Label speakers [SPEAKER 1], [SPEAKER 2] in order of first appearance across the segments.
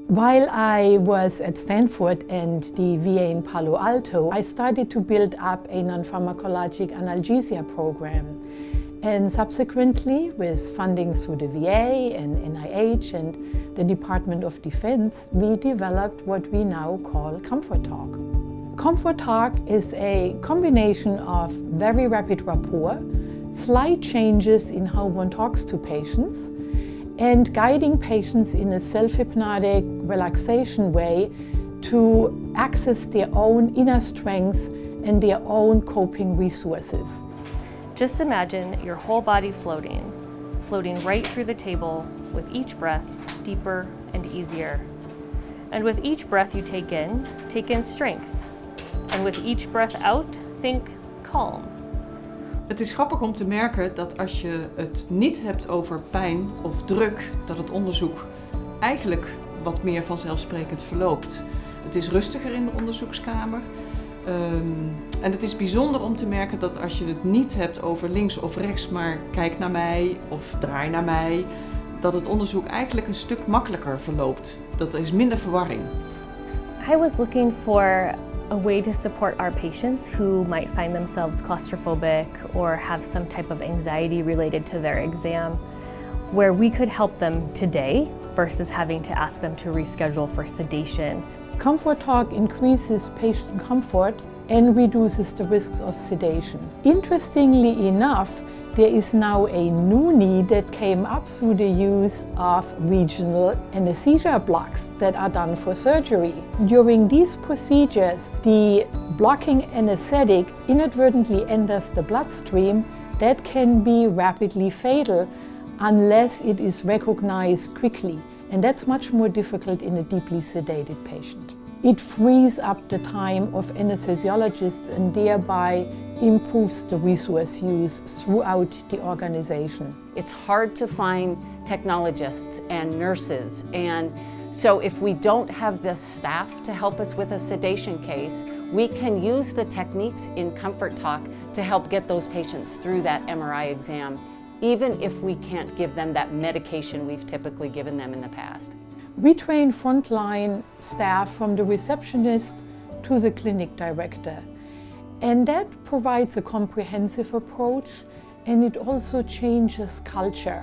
[SPEAKER 1] While I was at Stanford and the VA in Palo Alto, I started to build up a non-pharmacologic analgesia program. And subsequently, with funding through the VA and NIH and the Department of Defense, we developed what we now call Comfort Talk. Comfort Talk is a combination of very rapid rapport, slight changes in how one talks to patients, and guiding patients in a self-hypnotic relaxation way to access their own inner strengths and their own coping resources.
[SPEAKER 2] Just imagine your whole body floating right through the table with each breath deeper and easier. And with each breath you take in strength. And with each breath out, think calm.
[SPEAKER 3] Het is grappig om te merken dat als je het niet hebt over pijn of druk, dat het onderzoek eigenlijk wat meer vanzelfsprekend verloopt. Het is rustiger in de onderzoekskamer. En het is bijzonder om te merken dat als je het niet hebt over links of rechts, maar kijk naar mij of draai naar mij, dat het onderzoek eigenlijk een stuk makkelijker verloopt. Dat er is minder verwarring.
[SPEAKER 2] I was looking for a way to support our patients who might find themselves claustrophobic or have some type of anxiety related to their exam, where we could help them today versus having to ask them to reschedule for sedation.
[SPEAKER 1] Comfort Talk increases patient comfort and reduces the risks of sedation. Interestingly enough, there is now a new need that came up through the use of regional anesthesia blocks that are done for surgery. During these procedures, the blocking anesthetic inadvertently enters the bloodstream. That can be rapidly fatal unless it is recognized quickly. And that's much more difficult in a deeply sedated patient. It frees up the time of anesthesiologists and thereby improves the resource use throughout the organization.
[SPEAKER 4] It's hard to find technologists and nurses, and so if we don't have the staff to help us with a sedation case, we can use the techniques in Comfort Talk to help get those patients through that MRI exam, even if we can't give them that medication we've typically given them in the past.
[SPEAKER 1] We train frontline staff from the receptionist to the clinic director. And that provides a comprehensive approach, and it also changes culture.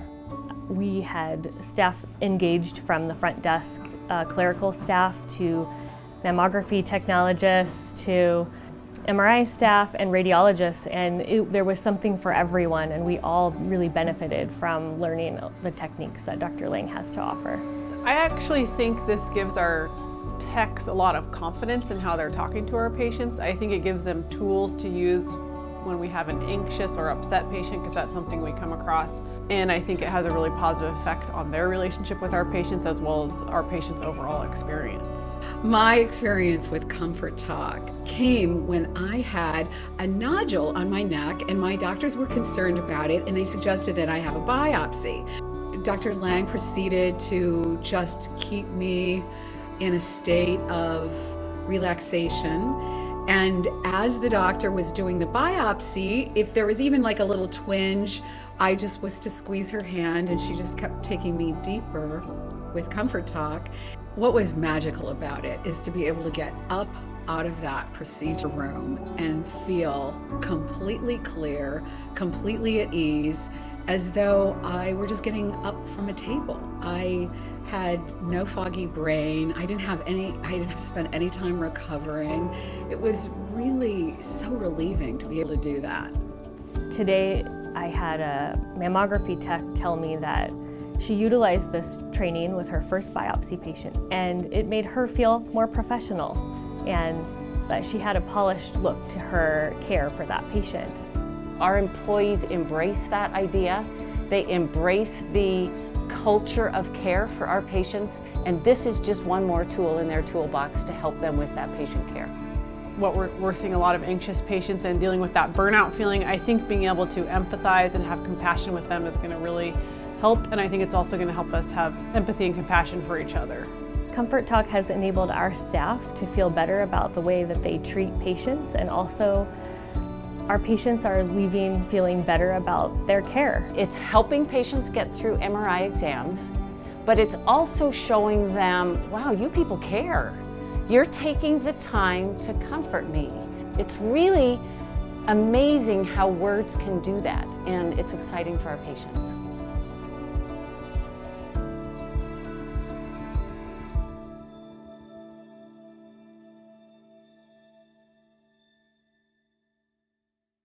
[SPEAKER 2] We had staff engaged from the front desk, clerical staff to mammography technologists to MRI staff and radiologists, and there was something for everyone, and we all really benefited from learning the techniques that Dr. Lang has to offer.
[SPEAKER 5] I actually think this gives our techs a lot of confidence in how they're talking to our patients. I think it gives them tools to use when we have an anxious or upset patient, because that's something we come across. And I think it has a really positive effect on their relationship with our patients as well as our patients' overall experience.
[SPEAKER 6] My experience with Comfort Talk came when I had a nodule on my neck and my doctors were concerned about it and they suggested that I have a biopsy. Dr. Lang proceeded to just keep me in a state of relaxation. And as the doctor was doing the biopsy, if there was even like a little twinge, I just was to squeeze her hand and she just kept taking me deeper with Comfort Talk. What was magical about it is to be able to get up out of that procedure room and feel completely clear, completely at ease, as though I were just getting up from a table. I had no foggy brain. I didn't have to spend any time recovering. It was really so relieving to be able to do that.
[SPEAKER 2] Today, I had a mammography tech tell me that she utilized this training with her first biopsy patient, and it made her feel more professional, and that she had a polished look to her care for that patient.
[SPEAKER 4] Our employees embrace that idea. They embrace the culture of care for our patients, and this is just one more tool in their toolbox to help them with that patient care.
[SPEAKER 5] What we're seeing a lot of anxious patients and dealing with that burnout feeling. I think being able to empathize and have compassion with them is going to really help, and I think it's also going to help us have empathy and compassion for each other.
[SPEAKER 2] Comfort Talk has enabled our staff to feel better about the way that they treat patients, and also our patients are leaving feeling better about their care.
[SPEAKER 4] It's helping patients get through MRI exams, but it's also showing them, wow, you people care. You're taking the time to comfort me. It's really amazing how words can do that, and it's exciting for our patients.